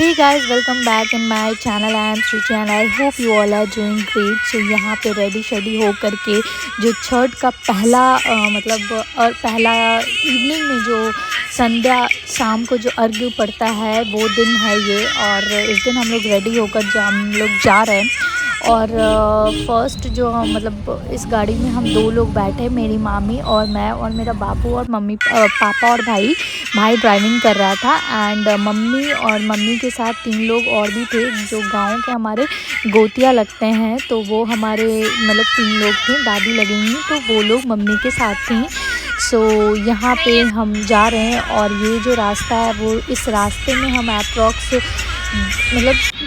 Hey guys, welcome back in my channel. I am Shruti and I hope you all are doing great. So यहाँ पे ready shady हो करके जो छठ का पहला और पहला इवनिंग में जो संध्या शाम को जो अर्घ्य पड़ता है वो दिन है ये। और इस दिन हम लोग रेडी होकर हम लोग जा रहे हैं। और फर्स्ट जो इस गाड़ी में हम दो लोग बैठे, मेरी मामी और मैं, और मेरा बाबू और मम्मी पापा और भाई ड्राइविंग कर रहा था। एंड मम्मी के साथ 3 लोग और भी थे जो गांव के हमारे गोतिया लगते हैं, तो वो हमारे 3 लोग थे, दादी लगेंगी, तो वो लोग मम्मी के साथ थी। सो यहाँ पे हम जा रहे हैं और ये जो रास्ता है वो इस रास्ते में हम अप्रॉक्स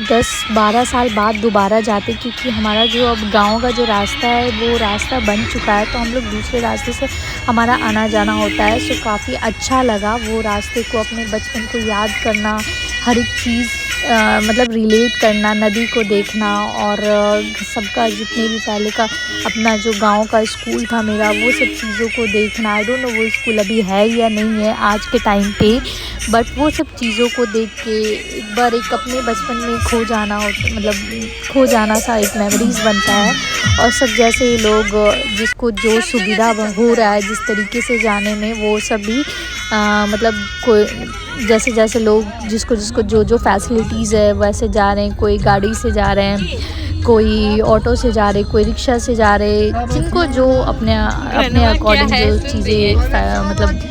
10-12 साल बाद दोबारा जाते, क्योंकि हमारा जो अब गांव का जो रास्ता है वो रास्ता बन चुका है, तो हम लोग दूसरे रास्ते से हमारा आना जाना होता है। सो काफ़ी अच्छा लगा वो रास्ते को, अपने बचपन को याद करना, हर एक चीज़ रिलेट करना, नदी को देखना, और सबका जितने भी पहले का अपना जो गांव का स्कूल था मेरा, वो सब चीज़ों को देखना। आई डोंट नो वो स्कूल अभी है या नहीं है आज के टाइम पे, बट वो सब चीज़ों को देख के एक बार एक अपने बचपन में खो जाना सा एक मेमोरीज़ बनता है। और सब जैसे लोग जिसको जो सुविधा हो रहा है जिस तरीके से जाने में, वो सभी कोई जैसे लोग जिसको जो फैसिलिटीज़ है वैसे जा रहे हैं। कोई गाड़ी से जा रहे हैं, कोई ऑटो से जा रहे, कोई रिक्शा से जा रहे, जिनको जो अपने अकॉर्डिंग जो चीज़ें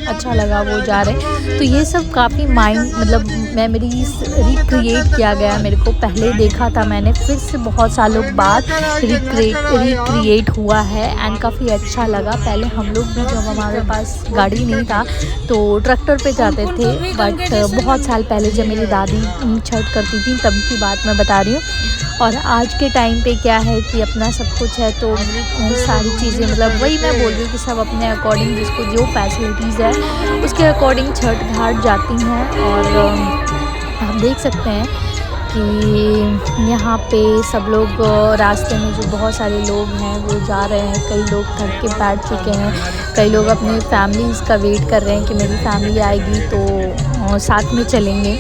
अच्छा लगा वो जा रहे। तो ये सब काफ़ी मेमोरीज रिक्रिएट किया गया मेरे को। पहले देखा था मैंने, फिर से बहुत सालों बाद रिक्रिएट हुआ है एंड काफ़ी अच्छा लगा। पहले हम लोग भी जब हमारे पास गाड़ी नहीं था तो ट्रैक्टर पे जाते थे, बट बहुत साल पहले जब मेरी दादी छठ करती थी तब की बात मैं बता रही हूँ। और आज के टाइम पे क्या है कि अपना सब कुछ है, तो सारी चीज़ें वही मैं बोल रही हूँ कि सब अपने अकॉर्डिंग जिसको जो फैसिलिटीज़ है उसके अकॉर्डिंग छठ घाट जाती हैं। और आप देख सकते हैं कि यहाँ पे सब लोग रास्ते में जो बहुत सारे लोग हैं वो जा रहे हैं। कई लोग थक के बैठ चुके हैं, कई लोग अपने फैमिलीज़ का वेट कर रहे हैं कि मेरी फैमिली आएगी तो साथ में चलेंगे।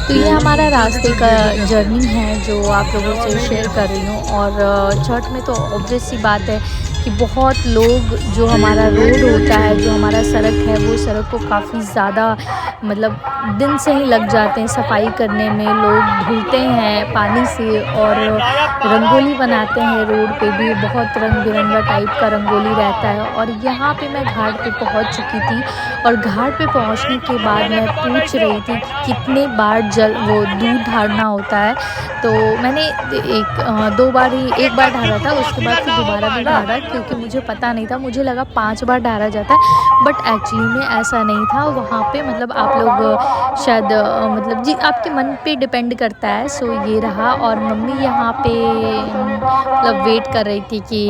तो ये हमारा रास्ते का जर्नी है जो आप लोगों से शेयर कर रही हूँ। और छठ में तो ऑब्वियस सी बात है कि बहुत लोग, जो हमारा रोड होता है, जो हमारा सड़क है, वो सड़क को काफ़ी ज़्यादा दिन से ही लग जाते हैं सफाई करने में। लोग धुलते हैं पानी से और रंगोली बनाते हैं। रोड पे भी बहुत रंग बिरंगा टाइप का रंगोली रहता है। और यहाँ पे मैं घाट पे पहुँच चुकी थी, और घाट पे पहुँचने के बाद मैं पूछ रही थी कि कितने बार दूध ढारना होता है। तो मैंने एक बार ढारा था, उसके बाद फिर दोबारा भी ढारा, क्योंकि मुझे पता नहीं था, मुझे लगा 5 बार ढारा जाता है, बट एक्चुअली में ऐसा नहीं था। वहाँ पे आप लोग शायद जी आपके मन पे डिपेंड करता है। सो ये रहा। और मम्मी यहाँ पे वेट कर रही थी कि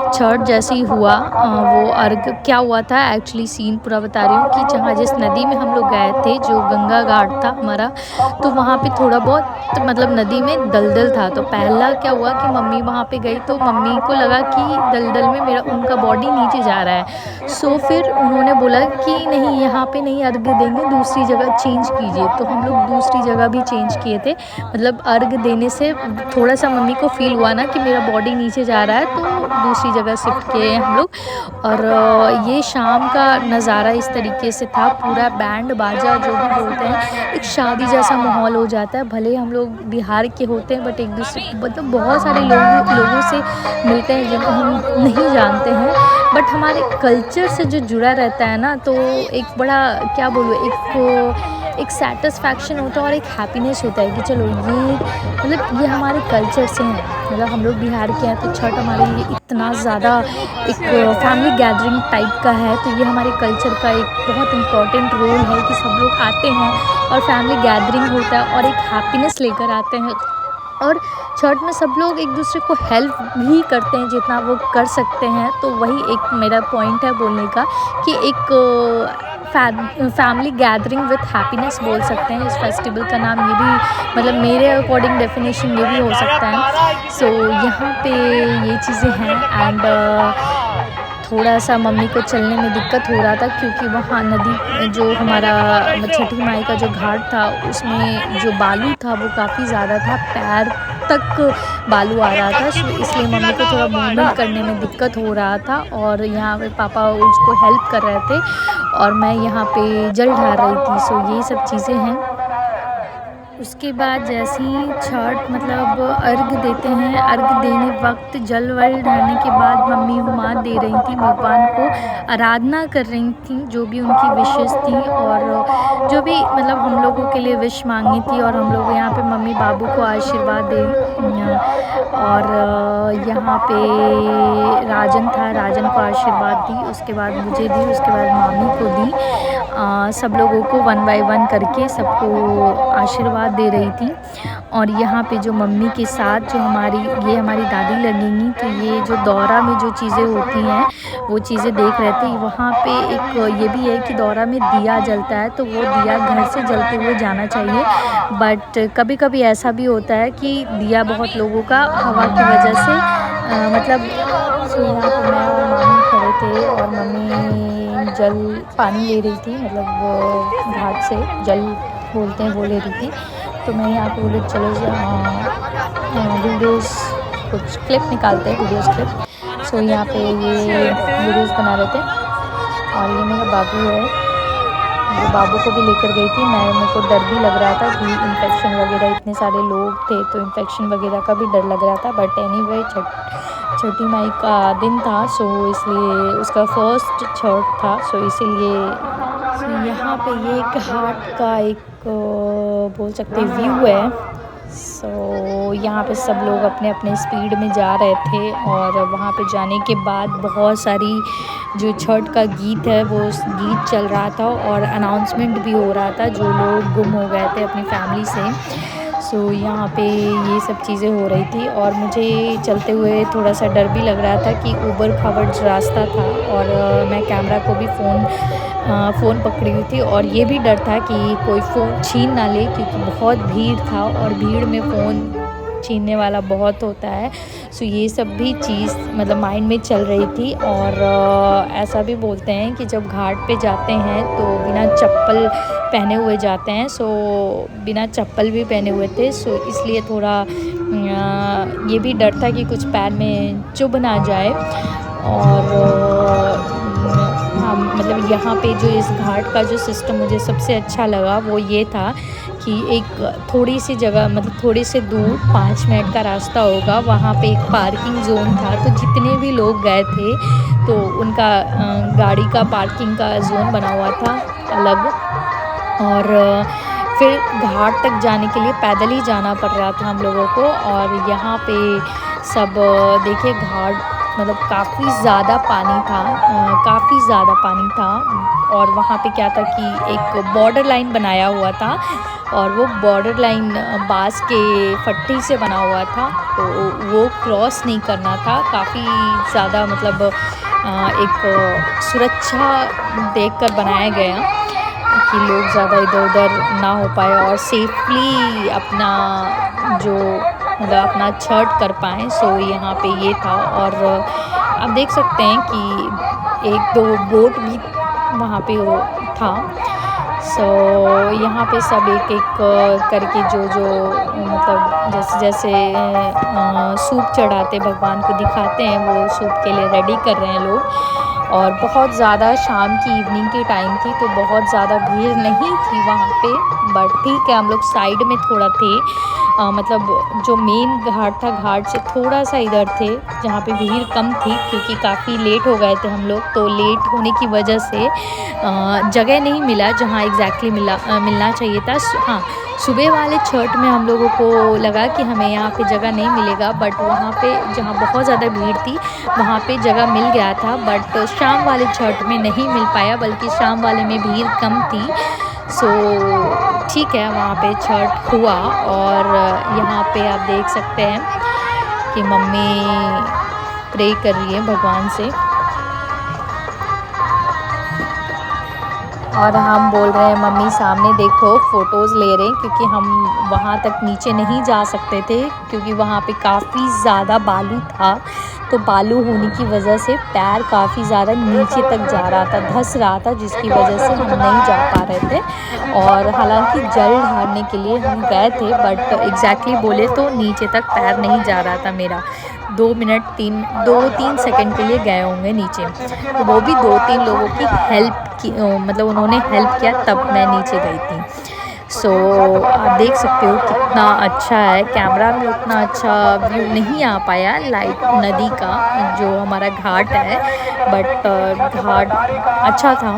छठ जैसे ही हुआ वो अर्घ क्या हुआ था। एक्चुअली सीन पूरा बता रही हूँ कि जहाँ जिस नदी में हम लोग गए थे, जो गंगा घाट था हमारा, तो वहाँ पे थोड़ा बहुत नदी में दलदल था। तो पहला क्या हुआ कि मम्मी वहाँ पे गई, तो मम्मी को लगा कि दलदल में उनका बॉडी नीचे जा रहा है। सो फिर उन्होंने बोला कि नहीं, यहाँ पे नहीं अर्घ देंगे, दूसरी जगह चेंज कीजिए। तो हम लोग दूसरी जगह भी चेंज किए थे। अर्घ देने से थोड़ा सा मम्मी को फील हुआ ना कि मेरा बॉडी नीचे जा रहा है, तो दूसरी जगह शिफ्ट किए हम लोग। और ये शाम का नज़ारा इस तरीके से था, पूरा बैंड बाजा जो भी बोलते हैं, एक शादी जैसा माहौल हो जाता है। भले हम लोग बिहार के होते हैं, बट एक दूसरे बहुत सारे लोगों से मिलते हैं जिनको हम नहीं जानते हैं, बट हमारे कल्चर से जो जुड़ा रहता है ना, तो एक बड़ा क्या बोलूँ, एक सेटिस्फैक्शन होता है और एक हैप्पीनेस होता है कि चलो ये हमारे कल्चर से हैं। हम लोग बिहार के हैं, तो छठ हमारे लिए इतना ज़्यादा एक फैमिली गैदरिंग टाइप का है। तो ये हमारे कल्चर का एक बहुत इम्पॉर्टेंट रोल है कि सब लोग आते हैं और फैमिली गैदरिंग होता है और एक हैप्पीनेस लेकर आते हैं। और छठ में सब लोग एक दूसरे को हेल्प भी करते हैं जितना वो कर सकते हैं। तो वही एक मेरा पॉइंट है बोलने का कि एक फैमिली गैदरिंग विथ हैप्पीनेस बोल सकते हैं इस फेस्टिवल का नाम। ये भी मेरे अकॉर्डिंग डेफिनेशन ये भी हो सकता है। सो यहाँ पे ये चीज़ें हैं। एंड थोड़ा सा मम्मी को चलने में दिक्कत हो रहा था, क्योंकि वहाँ नदी जो हमारा छठी माई का जो घाट था उसमें जो बालू था वो काफ़ी ज़्यादा था, पैर तक बालू आ रहा था। इसलिए मम्मी को थोड़ा मूवमेंट करने में दिक्कत हो रहा था, और यहाँ पे पापा उसको हेल्प कर रहे थे और मैं यहाँ पे जल ढार रही थी। सो ये सब चीज़ें हैं। उसके बाद जैसे ही छठ मतलब अर्घ देते हैं, अर्घ देने वक्त जल वल ढारने के बाद मम्मी हुमा दे रही थी, भगवान को आराधना कर रही थी, जो भी उनकी विशेस थी और जो भी मतलब हम लोगों के लिए विश मांगी थी। और हम लोग यहाँ पे मम्मी बाबू को आशीर्वाद दे, और यहाँ पे राजन था, राजन को आशीर्वाद दी, उसके बाद मुझे दी, उसके बाद मामी को दी। सब लोगों को 1 बाय 1 करके सबको आशीर्वाद दे रही थी। और यहाँ पे जो मम्मी के साथ जो ये हमारी दादी लगेंगी, तो ये जो दौरा में जो चीज़ें होती हैं वो चीज़ें देख रहे थे। वहाँ पे एक ये भी है कि दौरा में दिया जलता है, तो वो दिया घर से जलते हुए जाना चाहिए। बट कभी कभी ऐसा भी होता है कि दिया बहुत लोगों का हवा की वजह से मतलब यहाँ पे मैं और मामी खड़े थे, और मम्मी जल पानी ले रही थी, मतलब वो घाट से जल बोलते हैं वो ले रही थी। तो मैं यहाँ पे बोले चलो वीडियोस कुछ क्लिप निकालते हैं, वीडियोस क्लिप। सो यहाँ पे ये वीडियोस बना रहे थे, और ये मेरा बाबू है, जो बाबू को भी लेकर गई थी मैं। मेरे को डर भी लग रहा था कि इन्फेक्शन वगैरह, इतने सारे लोग थे तो इन्फेक्शन वगैरह का भी डर लग रहा था। बट एनीवे छठी माई का दिन था, सो इसलिए उसका फर्स्ट छठ था, सो इसीलिए यहाँ पे ये घाट का एक बोल सकते व्यू है। सो यहाँ पे सब लोग अपने अपने स्पीड में जा रहे थे, और वहाँ पे जाने के बाद बहुत सारी जो छठ का गीत है वो गीत चल रहा था, और अनाउंसमेंट भी हो रहा था जो लोग गुम हो गए थे अपनी फैमिली से। सो यहाँ पे ये सब चीज़ें हो रही थी, और मुझे चलते हुए थोड़ा सा डर भी लग रहा था कि ऊबड़ खाबड़ रास्ता था, और मैं कैमरा को भी फ़ोन पकड़ी हुई थी, और ये भी डर था कि कोई फ़ोन छीन ना ले, क्योंकि बहुत भीड़ था और भीड़ में फ़ोन छीनने वाला बहुत होता है। सो ये सब भी चीज़ मतलब माइंड में चल रही थी। और ऐसा भी बोलते हैं कि जब घाट पे जाते हैं तो बिना चप्पल पहने हुए जाते हैं। सो बिना चप्पल भी पहने हुए थे, सो इसलिए थोड़ा ये भी डर था कि कुछ पैर में चुभ ना जाए। और हाँ, मतलब यहाँ पे जो इस घाट का जो सिस्टम मुझे सबसे अच्छा लगा वो ये था कि एक थोड़ी सी जगह मतलब थोड़े से दूर 5 मिनट का रास्ता होगा, वहाँ पे एक पार्किंग जोन था। तो जितने भी लोग गए थे तो उनका गाड़ी का पार्किंग का जोन बना हुआ था अलग। और फिर घाट तक जाने के लिए पैदल ही जाना पड़ रहा था हम लोगों को। और यहाँ पे सब देखिए घाट मतलब काफ़ी ज़्यादा पानी था, काफ़ी ज़्यादा पानी था। और वहाँ पे क्या था कि एक बॉर्डर लाइन बनाया हुआ था, और वो बॉर्डर लाइन बांस के फट्टी से बना हुआ था, तो वो क्रॉस नहीं करना था। काफ़ी ज़्यादा मतलब एक सुरक्षा देखकर बनाया गया कि लोग ज़्यादा इधर उधर ना हो पाए और सेफली अपना जो मतलब अपना छठ कर पाएँ। सो यहाँ पे ये था। और आप देख सकते हैं कि 1-2 बोट भी वहाँ पे वो था। सो यहाँ पे सब एक एक करके जो मतलब जैसे जैसे सूप चढ़ाते भगवान को दिखाते हैं, वो सूप के लिए रेडी कर रहे हैं लोग। और बहुत ज़्यादा शाम की इवनिंग की टाइम थी, तो बहुत ज़्यादा भीड़ नहीं थी वहाँ पे। बट ठीक है, हम लोग साइड में थोड़ा थे, मतलब जो मेन घाट था घाट से थोड़ा सा इधर थे जहाँ पे भीड़ कम थी, क्योंकि काफ़ी लेट हो गए थे हम लोग। तो लेट होने की वजह से जगह नहीं मिला जहाँ एग्जैक्टली मिलना चाहिए था। हाँ, सुबह वाले छठ में हम लोगों को लगा कि हमें यहाँ पे जगह नहीं मिलेगा, बट वहाँ पे जहाँ बहुत ज़्यादा भीड़ थी वहाँ पे जगह मिल गया था। बट शाम वाले छठ में नहीं मिल पाया, बल्कि शाम वाले में भीड़ कम थी। सो ठीक है, वहाँ पे छठ हुआ। और यहाँ पे आप देख सकते हैं कि मम्मी प्रे कर रही है भगवान से, और हम बोल रहे हैं मम्मी सामने देखो, फ़ोटोज़ ले रहे हैं, क्योंकि हम वहाँ तक नीचे नहीं जा सकते थे, क्योंकि वहाँ पे काफ़ी ज़्यादा बालू था। तो बालू होने की वजह से पैर काफ़ी ज़्यादा नीचे तक जा रहा था, धंस रहा था, जिसकी वजह से हम नहीं जा पा रहे थे। और हालांकि जल ढारने के लिए हम गए थे, बट एग्जैक्टली बोले तो नीचे तक पैर नहीं जा रहा था मेरा। 2 3 सेकंड के लिए गए होंगे नीचे, तो वो भी 2 3 लोगों की हेल्प की, मतलब उन्होंने हेल्प किया तब मैं नीचे गई थी। सो आप देख सकते हो कितना अच्छा है। कैमरा में उतना अच्छा व्यू नहीं आ पाया लाइट नदी का, जो हमारा घाट है, बट घाट अच्छा था।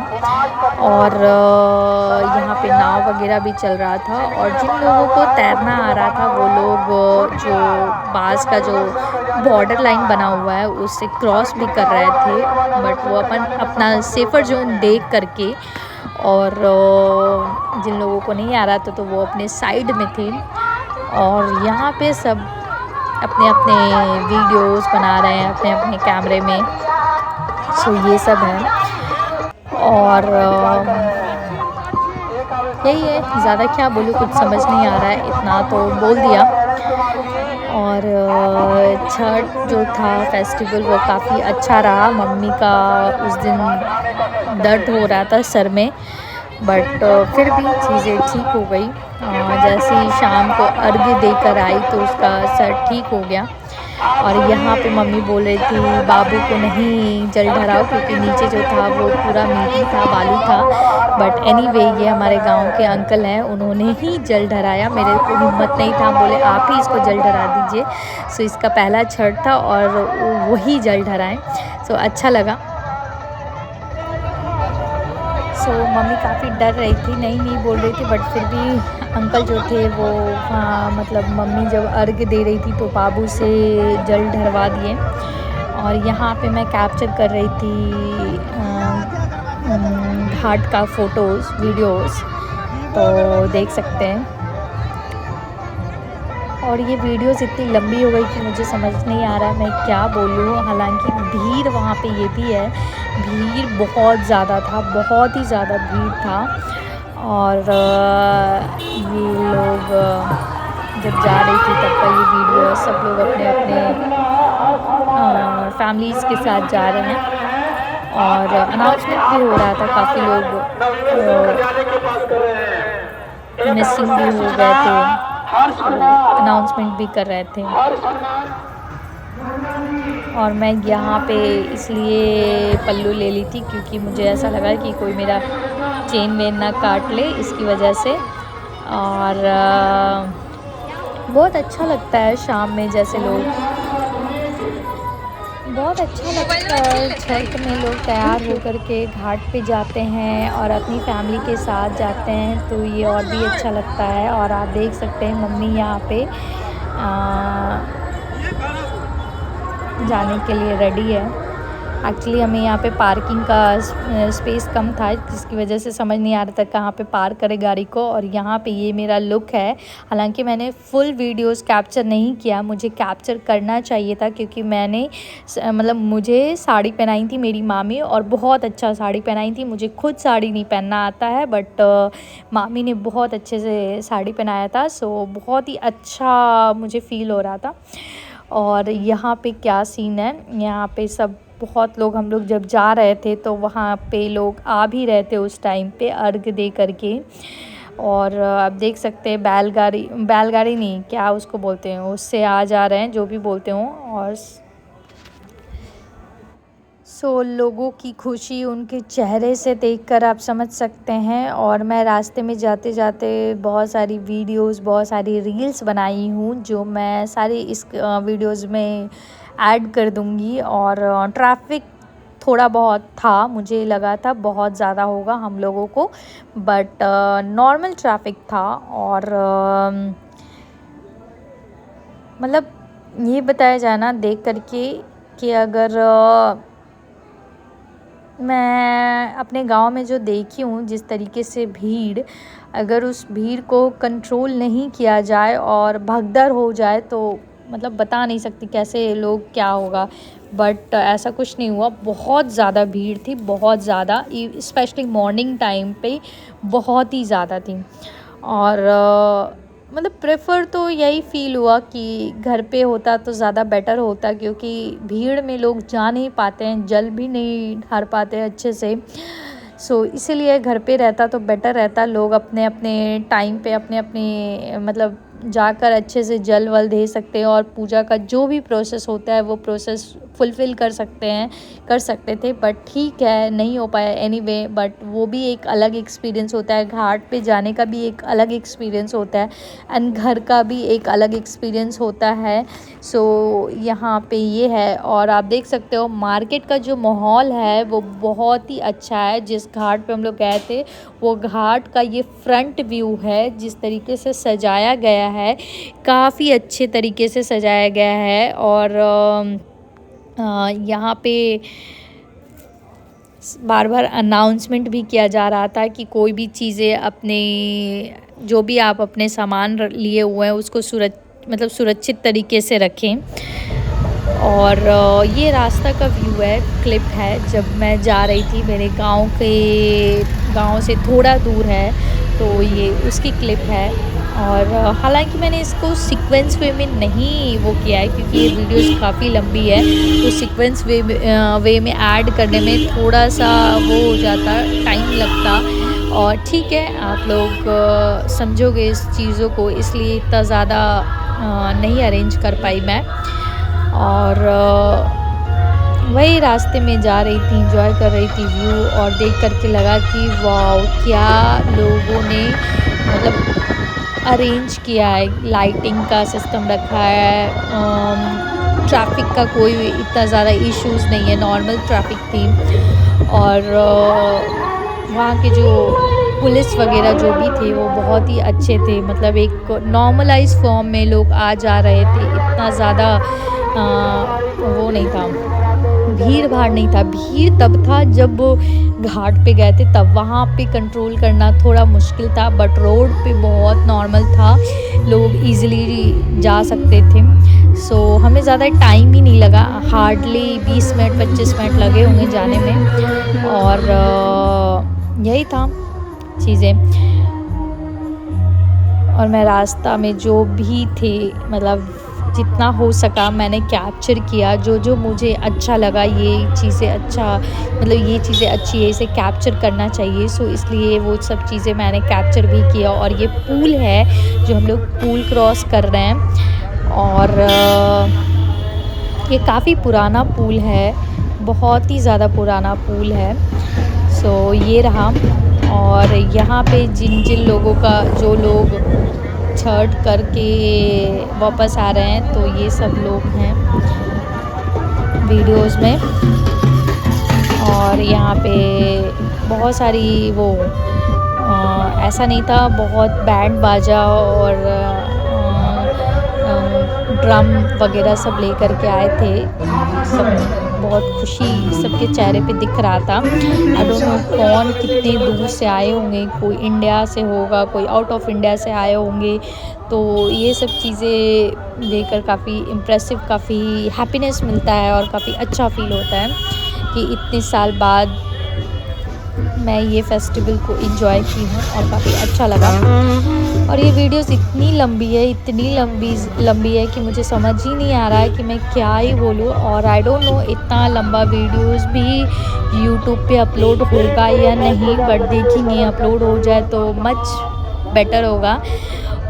और यहाँ पे नाव वगैरह भी चल रहा था, और जिन लोगों को तैरना आ रहा था वो लोग जो बास का जो बॉर्डर लाइन बना हुआ है उससे क्रॉस भी कर रहे थे, बट वो अपना सेफर जोन देख करके। और जिन लोगों को नहीं आ रहा था तो वो अपने साइड में थे। और यहाँ पे सब अपने अपने वीडियोस बना रहे हैं अपने अपने कैमरे में। सो ये सब है, और यही है, ज़्यादा क्या बोलूँ, कुछ समझ नहीं आ रहा है, इतना तो बोल दिया। और छठ जो था फेस्टिवल वो काफ़ी अच्छा रहा। मम्मी का उस दिन दर्द हो रहा था सर में, बट फिर भी चीज़ें ठीक हो गई। जैसे ही शाम को अर्घ्य देकर आई तो उसका सर ठीक हो गया। और यहाँ पे मम्मी बोल रही थी बाबू को नहीं जल ढराओ, क्योंकि नीचे जो था वो पूरा मिट्टी था, बालू था। बट एनीवे ये हमारे गांव के अंकल हैं, उन्होंने ही जल ढराया। मेरे को हिम्मत नहीं था, बोले आप ही इसको जल ढरा दीजिए। सो इसका पहला छठ था और वही जल ढराएं। सो अच्छा लगा। सो मम्मी काफ़ी डर रही थी, नहीं बोल रही थी, बट फिर भी अंकल जो थे वो मतलब मम्मी जब अर्घ दे रही थी तो बाबू से जल ढरवा दिए। और यहाँ पे मैं कैप्चर कर रही थी घाट का फ़ोटोज़ वीडियोस, तो देख सकते हैं। और ये वीडियोस इतनी लंबी हो गई कि मुझे समझ नहीं आ रहा मैं क्या बोलूँ। हालांकि भीड़ वहाँ पे ये भी है, भीड़ बहुत ज़्यादा था, बहुत ही ज़्यादा भीड़ था। और ये लोग जब जा रही थी तब का ये वीडियो है। सब लोग अपने अपने फैमिलीज़ के साथ जा रहे हैं, और अनाउंसमेंट भी हो रहा था। काफ़ी लोग मिसिंग भी हो गए थे, अनाउंसमेंट भी कर रहे थे। और मैं यहाँ पे इसलिए पल्लू ले ली थी क्योंकि मुझे ऐसा लगा कि कोई मेरा चेन वेन ना काट ले, इसकी वजह से। और बहुत अच्छा लगता है शाम में, जैसे लोग बहुत अच्छा लगता है छठ में लोग तैयार होकर के घाट पे जाते हैं और अपनी फैमिली के साथ जाते हैं, तो ये और भी अच्छा लगता है। और आप देख सकते हैं मम्मी यहाँ पे जाने के लिए रेडी है। एक्चुअली हमें यहाँ पे पार्किंग का स्पेस कम था, जिसकी वजह से समझ नहीं आ रहा था कहाँ पे पार्क करें गाड़ी को। और यहाँ पे ये मेरा लुक है। हालांकि मैंने फुल वीडियोस कैप्चर नहीं किया, मुझे कैप्चर करना चाहिए था, क्योंकि मैंने मतलब मुझे साड़ी पहनाई थी मेरी मामी, और बहुत अच्छा साड़ी पहनाई थी। मुझे खुद साड़ी नहीं पहनना आता है, बट मामी ने बहुत अच्छे से साड़ी पहनाया था। सो बहुत ही अच्छा मुझे फ़ील हो रहा था। और यहाँ पे क्या सीन है, यहाँ पे सब बहुत लोग, हम लोग जब जा रहे थे तो वहाँ पे लोग आ भी रहे थे उस टाइम पे अर्घ दे करके। और आप देख सकते हैं बैलगाड़ी नहीं, क्या उसको बोलते हैं, उससे आ जा रहे हैं, जो भी बोलते हों। और लोगों की खुशी उनके चेहरे से देखकर आप समझ सकते हैं। और मैं रास्ते में जाते जाते बहुत सारी वीडियोस, बहुत सारी रील्स बनाई हूँ, जो मैं सारी इस वीडियोस में ऐड कर दूँगी। और ट्रैफिक थोड़ा बहुत था, मुझे लगा था बहुत ज़्यादा होगा हम लोगों को, बट नॉर्मल ट्रैफिक था। और मतलब ये बताया जाना देख करके कि अगर मैं अपने गांव में जो देखी हूँ जिस तरीके से भीड़, अगर उस भीड़ को कंट्रोल नहीं किया जाए और भगदड़ हो जाए तो मतलब बता नहीं सकती कैसे लोग क्या होगा। बट ऐसा कुछ नहीं हुआ, बहुत ज़्यादा भीड़ थी, बहुत ज़्यादा, स्पेशली मॉर्निंग टाइम पे बहुत ही ज़्यादा थी। और मतलब प्रेफर तो यही फ़ील हुआ कि घर पे होता तो ज़्यादा बेटर होता, क्योंकि भीड़ में लोग जा नहीं पाते हैं, जल भी नहीं ढार पाते हैं अच्छे से। सो इसीलिए घर पे रहता तो बेटर रहता, लोग अपने अपने टाइम पे अपने अपने मतलब जाकर अच्छे से जल वल दे सकते हैं और पूजा का जो भी प्रोसेस होता है वो प्रोसेस फुलफ़िल कर सकते थे। बट ठीक है, नहीं हो पाया एनीवे। बट वो भी एक अलग एक्सपीरियंस होता है, घाट पे जाने का भी एक अलग एक्सपीरियंस होता है एंड घर का भी एक अलग एक्सपीरियंस होता है। सो यहाँ पे ये है, और आप देख सकते हो मार्केट का जो माहौल है वो बहुत ही अच्छा है। जिस घाट पे हम लोग गए थे वो घाट का ये फ्रंट व्यू है, जिस तरीके से सजाया गया है, काफ़ी अच्छे तरीके से सजाया गया है। और यहाँ पे बार बार अनाउंसमेंट भी किया जा रहा था कि कोई भी चीज़ें अपने जो भी आप अपने सामान लिए हुए हैं उसको सुरक्षित तरीके से रखें। और ये रास्ता का व्यू है, क्लिप है जब मैं जा रही थी मेरे गांव से थोड़ा दूर है, तो ये उसकी क्लिप है। और हालांकि मैंने इसको सीक्वेंस वे में नहीं वो किया है, क्योंकि ये वीडियोस काफ़ी लंबी है, तो सीक्वेंस वे में ऐड करने में थोड़ा सा वो हो जाता, टाइम लगता। और ठीक है, आप लोग समझोगे इस चीज़ों को, इसलिए इतना ज़्यादा नहीं अरेंज कर पाई मैं। और वही रास्ते में जा रही थी, एंजॉय कर रही थी व्यू, और देख करके लगा कि वाओ, क्या लोगों ने मतलब अरेंज किया है, लाइटिंग का सिस्टम रखा है। ट्रैफिक का कोई इतना ज़्यादा इश्यूज़ नहीं है, नॉर्मल ट्रैफिक थी। और वहाँ के जो पुलिस वगैरह जो भी थे वो बहुत ही अच्छे थे, मतलब एक नॉर्मलाइज फॉर्म में लोग आ जा रहे थे, इतना ज़्यादा वो नहीं था, भीड़ भाड़ नहीं था। भीड़ तब था जब घाट पे गए थे, तब वहाँ पे कंट्रोल करना थोड़ा मुश्किल था, बट रोड पे बहुत नॉर्मल था, लोग इजीली जा सकते थे। सो हमें ज़्यादा टाइम ही नहीं लगा, हार्डली 20 मिनट 25 मिनट लगे होंगे जाने में। और यही था चीज़ें। और मैं रास्ता में जो भी थे, मतलब जितना हो सका मैंने कैप्चर किया, जो जो मुझे अच्छा लगा, ये चीज़ें अच्छी है, इसे कैप्चर करना चाहिए। सो इसलिए वो सब चीज़ें मैंने कैप्चर भी किया। और ये पूल है जो हम लोग पूल क्रॉस कर रहे हैं, और ये काफ़ी पुराना पूल है, बहुत ही ज़्यादा पुराना पूल है। सो ये रहा। और यहाँ पे जिन जिन लोगों का, जो लोग छठ करके वापस आ रहे हैं, तो ये सब लोग हैं वीडियोस में। और यहाँ पे बहुत सारी वो ऐसा नहीं था, बहुत बैंड बाजा और ड्रम वगैरह सब लेकर के आए थे। सब बहुत खुशी सबके चेहरे पे दिख रहा था। आई डोंट नो कौन कितने दूर से आए होंगे, कोई इंडिया से होगा, कोई आउट ऑफ इंडिया से आए होंगे। तो ये सब चीज़ें देखकर काफ़ी इम्प्रेसिव, काफ़ी हैप्पीनेस मिलता है और काफ़ी अच्छा फील होता है कि इतने साल बाद मैं ये फेस्टिवल को एंजॉय की हूँ और काफ़ी अच्छा लगा। और ये वीडियोस इतनी लंबी है कि मुझे समझ ही नहीं आ रहा है कि मैं क्या ही बोलूँ। और आई डोंट नो इतना लंबा वीडियोस भी यूट्यूब पे अपलोड होगा या नहीं, बट देखेंगे, अपलोड हो जाए तो मच बेटर होगा।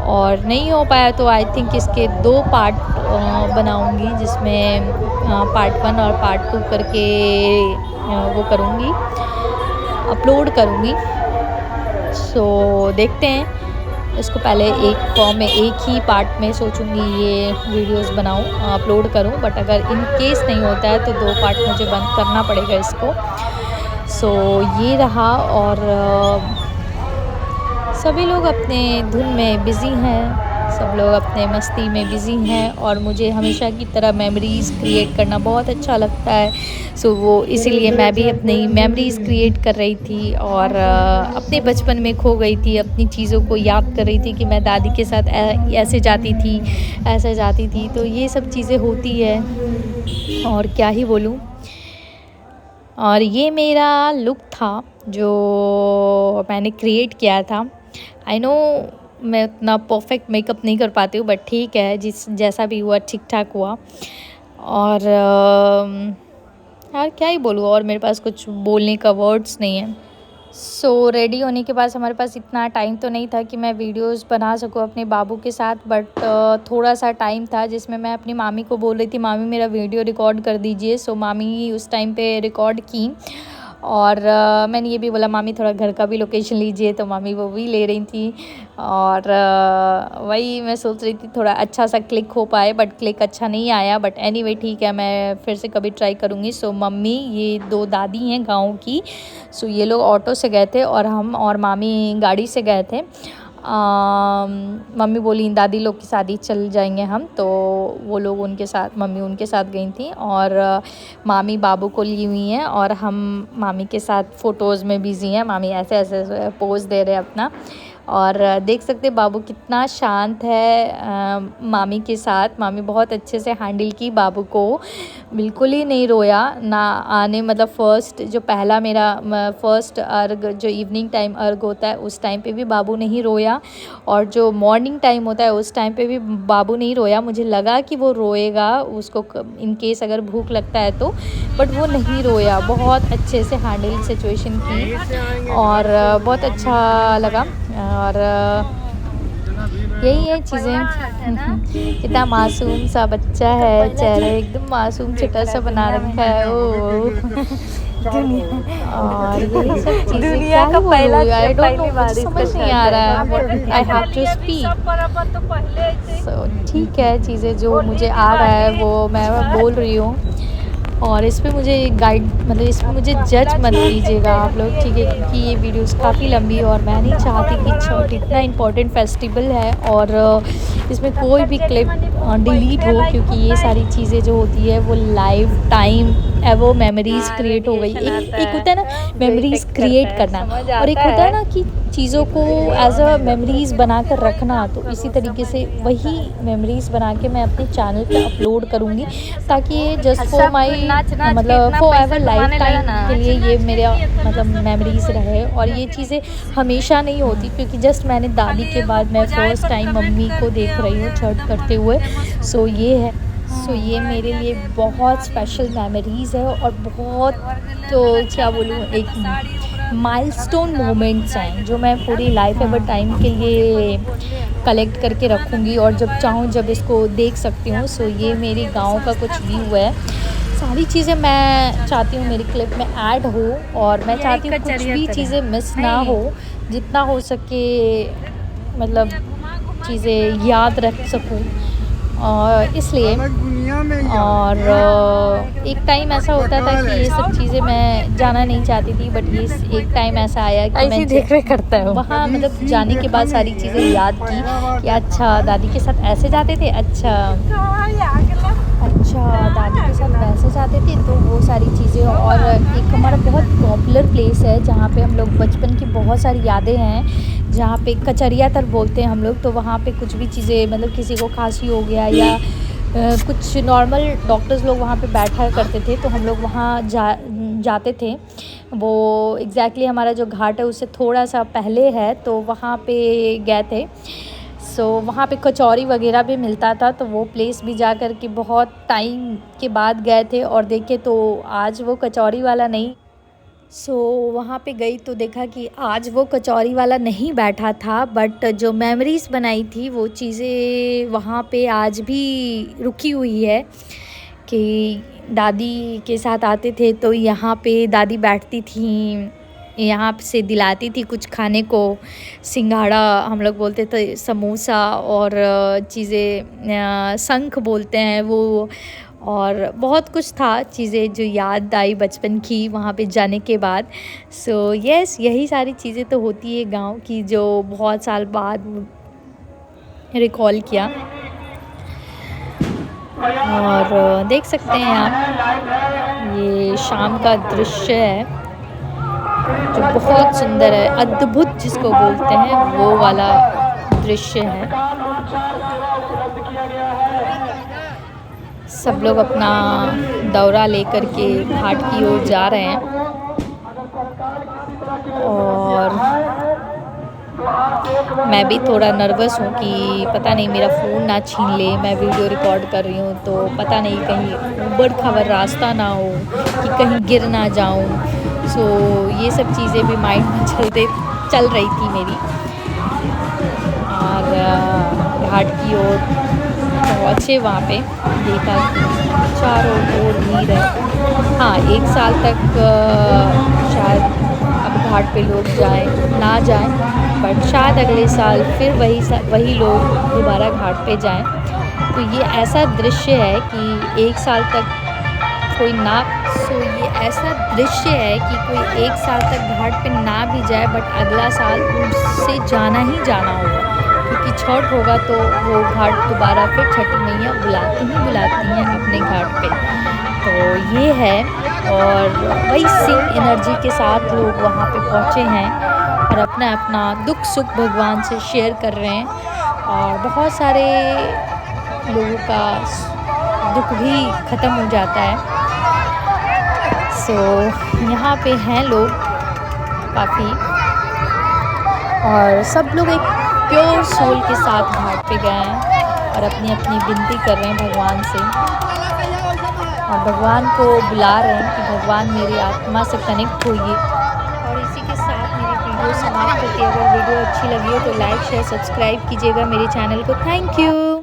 और नहीं हो पाया तो आई थिंक इसके 2 पार्ट बनाऊंगी, जिसमें पार्ट 1 और पार्ट 2 करके वो करूँगी, अपलोड करूँगी। सो देखते हैं, इसको पहले एक फॉर्म में, एक ही पार्ट में सोचूंगी ये वीडियोस बनाऊं, अपलोड करूं। बट अगर इन केस नहीं होता है तो 2 पार्ट मुझे बंद करना पड़ेगा इसको। सो ये रहा। और सभी लोग अपने धुन में बिज़ी हैं, सब लोग अपने मस्ती में बिज़ी हैं, और मुझे हमेशा की तरह मेमोरीज़ क्रिएट करना बहुत अच्छा लगता है। सो वो इसीलिए मैं भी अपनी मेमोरीज़ क्रिएट कर रही थी, और अपने बचपन में खो गई थी, अपनी चीज़ों को याद कर रही थी कि मैं दादी के साथ ऐसे जाती थी, ऐसे जाती थी। तो ये सब चीज़ें होती है, और क्या ही बोलूँ। और ये मेरा लुक था जो मैंने क्रिएट किया था। आई नो मैं उतना परफेक्ट मेकअप नहीं कर पाती हूँ, बट ठीक है, जैसा भी हुआ ठीक ठाक हुआ। और यार क्या ही बोलूँ, और मेरे पास कुछ बोलने का वर्ड्स नहीं है। सो रेडी होने के बाद हमारे पास इतना टाइम तो नहीं था कि मैं वीडियोस बना सकूँ अपने बाबू के साथ, बट थोड़ा सा टाइम था जिसमें मैं अपनी मामी को बोल रही थी, मामी मेरा वीडियो रिकॉर्ड कर दीजिए। सो मामी उस टाइम पे रिकॉर्ड की, और मैंने ये भी बोला मामी थोड़ा घर का भी लोकेशन लीजिए, तो मामी वो भी ले रही थी। और वही मैं सोच रही थी थोड़ा अच्छा सा क्लिक हो पाए, बट क्लिक अच्छा नहीं आया। बट एनीवे ठीक है, मैं फिर से कभी ट्राई करूँगी। सो मम्मी, ये 2 दादी हैं गाँव की। सो ये लोग ऑटो से गए थे और हम और मामी गाड़ी से गए थे। मम्मी बोली दादी लोग की शादी चल जाएंगे हम, तो वो लोग उनके साथ, मम्मी उनके साथ गई थी, और मामी बाबू को ली हुई हैं, और हम मामी के साथ फ़ोटोज़ में बिज़ी हैं। मामी ऐसे ऐसे पोज दे रहे हैं अपना, और देख सकते बाबू कितना शांत है मामी के साथ। मामी बहुत अच्छे से हैंडल की बाबू को, बिल्कुल ही नहीं रोया ना आने, मतलब फ़र्स्ट जो पहला मेरा फ़र्स्ट अर्घ जो इवनिंग टाइम अर्घ होता है उस टाइम पे भी बाबू नहीं रोया, और जो मॉर्निंग टाइम होता है उस टाइम पे भी बाबू नहीं रोया। मुझे लगा कि वो रोएगा, उसको इन केस अगर भूख लगता है तो, बट वो नहीं रोया। बहुत अच्छे से हैंडल सिचुएशन की, और बहुत अच्छा लगा। और यही है चीज़ें। कितना मासूम सा बच्चा है, चेहरे एकदम मासूम छोटा सा बना रखा है ओ। और यही सब चीज़ें दुनिया का पहला समझ नहीं आ रहा है what I have to speak. So ठीक है, चीज़ें जो मुझे आ रहा है वो मैं बोल रही हूँ, और इस पे मुझे गाइड, मतलब इस पे मुझे जज मत कीजिएगा आप लोग, ठीक है, क्योंकि ये वीडियोस काफ़ी लंबी है और मैं नहीं चाहती कि छठ इतना इम्पोर्टेंट फेस्टिवल है और इसमें कोई भी क्लिप डिलीट हो, क्योंकि ये सारी चीज़ें जो होती है वो लाइव टाइम वो मेमोरीज़ क्रिएट हो गई। एक होता है ना मेमोरीज़ क्रिएट करना, और एक होता है ना कि चीज़ों को एज अ मेमोरीज़ बना कर रखना। तो इसी तरीके से वही मेमोरीज़ बना के मैं अपने चैनल पे अपलोड करूँगी, ताकि ये जस्ट फॉर माई, मतलब फॉर एवर लाइफ टाइम के लिए ये मेरा मतलब मेमोरीज़ रहे। और ये चीज़ें हमेशा नहीं होती, क्योंकि जस्ट मैंने दादी के बाद मैं फ़र्स्ट टाइम मम्मी को देख रही हूँ छठ करते हुए। सो ये है, सो ये मेरे लिए बहुत स्पेशल मेमोरीज़ है, और बहुत तो क्या बोलूँ, एक माइलस्टोन मोमेंट्स हैं जो मैं पूरी लाइफ एवर टाइम के लिए कलेक्ट करके रखूँगी, और जब चाहूँ जब इसको देख सकती हूँ। सो ये मेरी गांव का कुछ व्यू है। सारी चीज़ें मैं चाहती हूँ मेरी क्लिप में ऐड हो, और मैं चाहती हूँ कुछ भी चीज़ें मिस ना हो, जितना हो सके मतलब चीज़ें याद रख सकूँ, और इसलिए। और एक टाइम ऐसा होता था कि ये सब चीज़ें मैं जाना नहीं चाहती थी, बट ये एक टाइम ऐसा आया कि मैं देख रहे करता हूँ वहाँ, मतलब जाने के बाद सारी चीज़ें याद की कि अच्छा दादी के साथ ऐसे जाते थे, अच्छा दादी के साथ वैसे जाते थे, तो वो सारी चीज़ें। और एक हमारा बहुत पॉपुलर प्लेस है जहाँ पे हम लोग बचपन की बहुत सारी यादें हैं, जहाँ पे कचरिया तर बोलते हैं हम लोग। तो वहाँ पे कुछ भी चीज़ें, मतलब किसी को खांसी हो गया या कुछ नॉर्मल डॉक्टर्स लोग वहाँ पे बैठा करते थे, तो हम लोग वहाँ जाते थे। वो एग्जैक्टली हमारा जो घाट है उससे थोड़ा सा पहले है, तो वहाँ पे गए थे। सो वहाँ पे कचौरी वगैरह भी मिलता था, तो वो प्लेस भी जा कर के बहुत टाइम के बाद गए थे और देखे तो आज वो कचौरी वाला नहीं। सो वहाँ पे गई तो देखा कि आज वो कचौरी वाला नहीं बैठा था, बट जो मेमोरीज़ बनाई थी वो चीज़ें वहाँ पे आज भी रुकी हुई है। कि दादी के साथ आते थे तो यहाँ पे दादी बैठती थी, यहाँ से दिलाती थी कुछ खाने को, सिंघाड़ा हम लोग बोलते थे, समोसा और चीज़ें शंख बोलते हैं वो, और बहुत कुछ था चीज़ें जो याद आई बचपन की वहाँ पे जाने के बाद। सो यस, यही सारी चीज़ें तो होती है गांव की, जो बहुत साल बाद रिकॉल किया। और देख सकते हैं आप, ये शाम का दृश्य है जो बहुत सुंदर है, अद्भुत जिसको बोलते हैं वो वाला दृश्य है। सब लोग अपना दौरा लेकर के घाट की ओर जा रहे हैं, और मैं भी थोड़ा नर्वस हूँ कि पता नहीं मेरा फ़ोन ना छीन ले, मैं वीडियो रिकॉर्ड कर रही हूँ तो पता नहीं कहीं ऊबड़ खाबड़ रास्ता ना हो कि कहीं गिर ना जाऊँ। सो ये सब चीज़ें भी माइंड में चल रही थी मेरी। और घाट की ओर पहुँचे वहाँ पे, देखा कि चारों ओर भीड़ है। हाँ, 1 साल तक शायद अब घाट पे लोग ना जाएं, बट शायद अगले साल फिर वही लोग दोबारा घाट पे जाएं। तो ये ऐसा दृश्य है कि 1 साल तक कोई ना ये ऐसा दृश्य है कि कोई 1 साल तक घाट पे ना भी जाए, बट अगला साल उससे जाना ही जाना होगा, क्योंकि छठ होगा तो वो घाट दोबारा फिर छठी मैया बुलाती हैं अपने घाट पे। तो ये है, और वही सेम एनर्जी के साथ लोग वहाँ पे पहुँचे हैं और अपना अपना दुख सुख भगवान से शेयर कर रहे हैं। और बहुत सारे लोगों का दुख भी ख़त्म हो जाता है। सो यहाँ पे हैं लोग काफ़ी, और सब लोग एक प्योर सोल के साथ घाट पे गए हैं और अपनी अपनी विनती कर रहे हैं भगवान से, और भगवान को बुला रहे हैं कि भगवान मेरी आत्मा से कनेक्ट होइए। और इसी के साथ मेरी वीडियो समाप्त होती है। अगर वीडियो अच्छी लगी हो तो लाइक शेयर सब्सक्राइब कीजिएगा मेरे चैनल को। Thank you.